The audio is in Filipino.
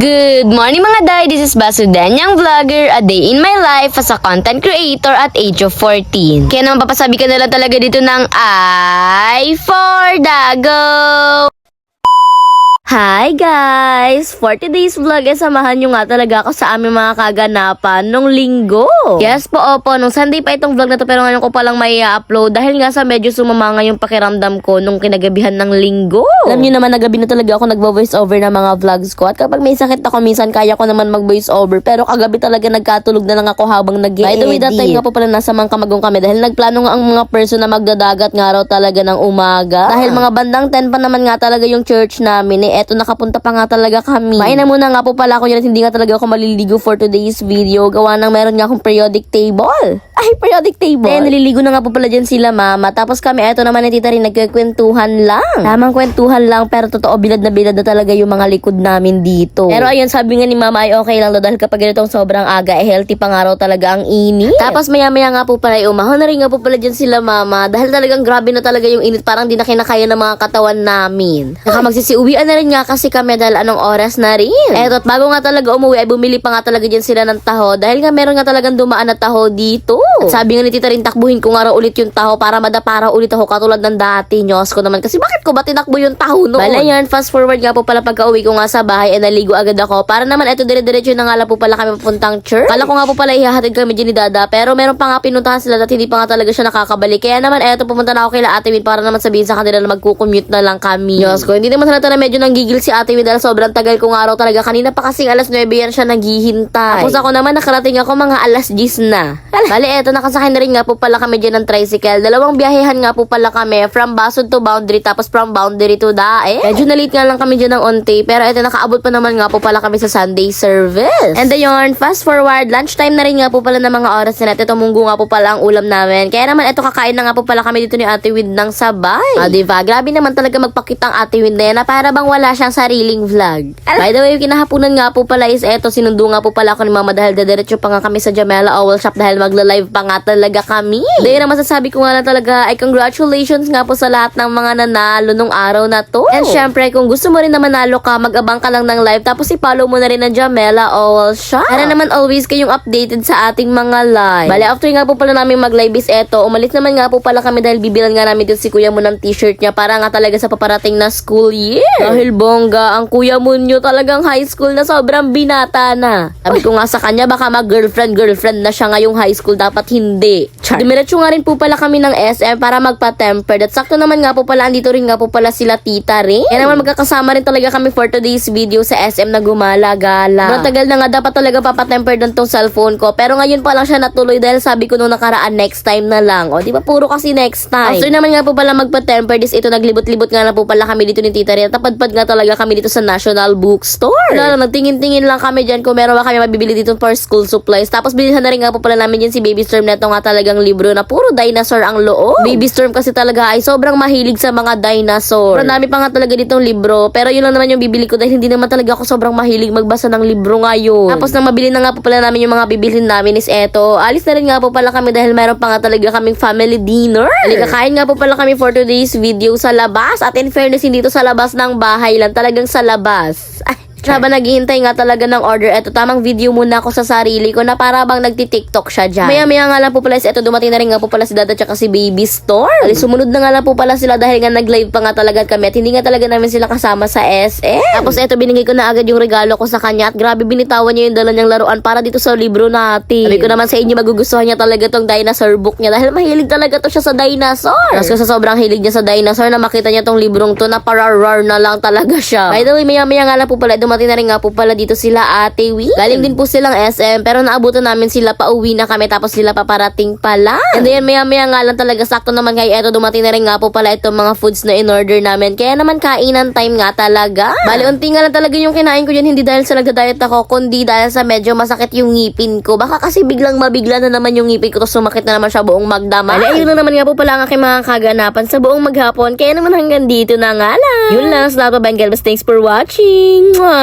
Good morning mga day, this is Basudan, yung vlogger, a day in my life as a content creator at age of 14. Kaya naman papasabi ka na lang talaga dito ng I for Dago! Hi guys! For today's vlog ay samahan nyo nga talaga ako sa aming mga kaganapan nung linggo. Yes po, opo, nung Sunday pa itong vlog na to pero ngayon ko palang may upload dahil nga sa medyo sumamanga yung pakiramdam ko nung kinagabihan ng linggo. Alam nyo naman na gabi na talaga ako nagvo-voice over ng mga vlogs ko at kapag may sakit ako minsan kaya ko naman mag-voice over pero kagabi talaga nagkatulog na lang ako habang nag-i-edit. By the way, that time nga po pala nasa Mangkamagong kami dahil nagplano nga ang mga person na magdadagat nga raw talaga ng umaga. Dahil mga bandang 10 pa naman nga talaga yung church namin eto nakapunta pa nga talaga kami. Maina muna nga po pala ako yun at hindi nga talaga ako maliligo for today's video. Gawa ng meron nga akong periodic table. Ay, periodic table. Kaya naliligo na nga po pala dyan sila mama. Tapos kami, eto naman ni tita rin nagkikwentuhan lang. Tamang kwentuhan lang pero totoo bilad na talaga yung mga likod namin dito. Pero ayun, sabi nga ni mama ay okay lang daw dahil kapag ganitong sobrang aga healthy pa nga raw talaga ang init. Tapos maya nga po pala umahon na rin nga po pala dyan sila mama dahil talagang grabe na talaga yung init. Parang di na kinakaya ng mga katawan namin. Naka magsisiuwian na rin nga kasi kami dahil anong oras na rin. Eto at bago nga talaga umuwi ay bumili pa nga talaga dyan sila ng taho dahil nga meron nga talagang dumaan na taho dito. At sabi nga ni tita rin takbuhin ko nga raw ulit yung taho para madapara ulit ako katulad ng dati. Nyos ko naman kasi bakit ko ba tinakbo yung taho noon? Bala yan, fast forward nga po pala pagka uwi ko nga sa bahay naligo agad ako para naman eto dire-diretso na nga lang po pala kami papuntang church. Kala ko nga po pala ihahatid kami dyan ni dada pero meron pa nga pinuntahan sila at hindi pa nga talaga siya nakakabalik. Kaya naman eto pumunta na ako kay Ate Win para naman sabihin sa kanila na magkukommute na lang kami. Nyos ko, hindi naman halata na medyo nanggigil si Ate Win dahil sobrang tagal kong araw talaga. Kanina pa kasing alas 9 yan siya naghihintay. Tapos ako naman nakarating ako mga alas 10 na. Bale, eto nakasakay na rin nga po pala kami dyan ng tricycle. Dalawang biyahehan nga po pala kami from Basod to Boundary tapos from Boundary to Dae. Medyo na-late nga lang kami dyan ng onte pero eto nakaabot pa naman nga po pala kami sa Sunday service. And ayun, fast forward, lunchtime na rin nga po pala ng mga oras na natin. Ito munggo nga po pala ang ulam namin. Kaya naman eto kakain na nga po pala kami dito ni Ate Win ng sabay. Diba? Grabe naman talaga magpakita ang Ate Win na yan na para bang wala siyang sariling vlog. By the way, kinahapunan nga po pala is eto, sinundo nga po pala ako ni mama dahil dediretso pa nga kami sa Jamela Owl Shop dahil magla-live pa nga talaga kami. Dahil na masasabi ko nga lang talaga ay congratulations nga po sa lahat ng mga nanalo nung araw na to. And syempre, kung gusto mo rin na manalo ka, mag-abang ka lang ng live tapos i-follow mo na rin ang Jamela Owl Shop. Para naman always kayong updated sa ating mga live. Bale, after nga po pala namin mag-live is eto, umalis naman nga po pala kami dahil bibilan nga namin dito si kuya mo ng t-shirt niya para nga talaga sa paparating na school year. Dahil bongga, ang kuya mo nyo talagang high school na sobrang binata na. Sabi ko nga sa kanya, baka mag-girlfriend na siya ngayong high school, dapat hindi. Dumiretso nga rin po pala kami ng SM para magpa-tempered. At sakto naman nga po pala, andito rin nga po pala sila tita rin. Kaya naman magkakasama rin talaga kami for today's video sa SM na gumala-gala. Matagal na nga dapat talaga papatempered ng tong cellphone ko. Pero ngayon pa lang siya natuloy dahil sabi ko nung nakaraan next time na lang. O, di ba puro kasi next time. After naman nga po pala magpa-tempered is ito, naglibot-libot nga na po pala kami dito ni tita rin. Tapadpad nga talaga kami dito sa National Bookstore. Wala lang, nagtingin-tingin lang kami dyan kung meron ba kami mabibili dito for school supplies. Tapos bilhan na rin nga po pala namin dyan si Baby Storm na ito nga talagang libro na puro dinosaur ang loob. Baby Storm kasi talaga ay sobrang mahilig sa mga dinosaur. Pero dami pa nga talaga ditong libro. Pero yun lang naman yung bibili ko dahil hindi naman talaga ako sobrang mahilig magbasa ng libro ngayon. Tapos nang mabili na nga po pala namin yung mga bibilhin namin is eto. Alis na rin nga po pala kami dahil meron pa nga talaga kaming family dinner. Kakain nga po pala kami for today's video sa labas. At in fairness, hindi to sa labas ng bahay lang. Talagang sa labas. Habang naghihintay nga talaga ng order, eto tamang video muna ako sa sarili ko na para bang nagti-TikTok siya dyan. Maya nga lang po pala eto dumating na rin nga po pala si Dada tsaka si Baby Storm. Sumunod na nga lang po pala sila dahil nga nag-live pa nga talaga kami at hindi nga talaga namin sila kasama sa SM. Tapos eto binigay ko na agad yung regalo ko sa kanya at grabe binitawan niya yung dala niyang laruan para dito sa libro natin. Sabi ko naman sa inyo magugustuhan niya talaga tong dinosaur book niya dahil mahilig talaga to siya sa dinosaur. Tapos sa sobrang hilig niya sa dinosaur na makita niya tong librong to na pararar na lang talaga siya. By the way, maya nga lang po pala dumating na rin nga po pala dito sila Ate Win. Galing din po silang SM pero naabutan namin sila pauwi na kami tapos sila paparating pala. And then maya nga lang talaga sakto naman kaya eto dumating na rin nga po pala itong mga foods na in-order namin. Kaya naman kainan time nga talaga. Bali unti nga lang talaga yung kinain ko dyan hindi dahil sa nagda-diet ako kundi dahil sa medyo masakit yung ngipin ko. Baka kasi biglang mabigla na naman yung ngipin ko tapos sumakit na naman siya buong magdama. Bali ayun na naman nga po pala ang aking mga kaganapan sa buong maghapon. Kaya naman hanggang dito na nga lang. Yun lang. Salamat pa, Thanks for watching. Mwah!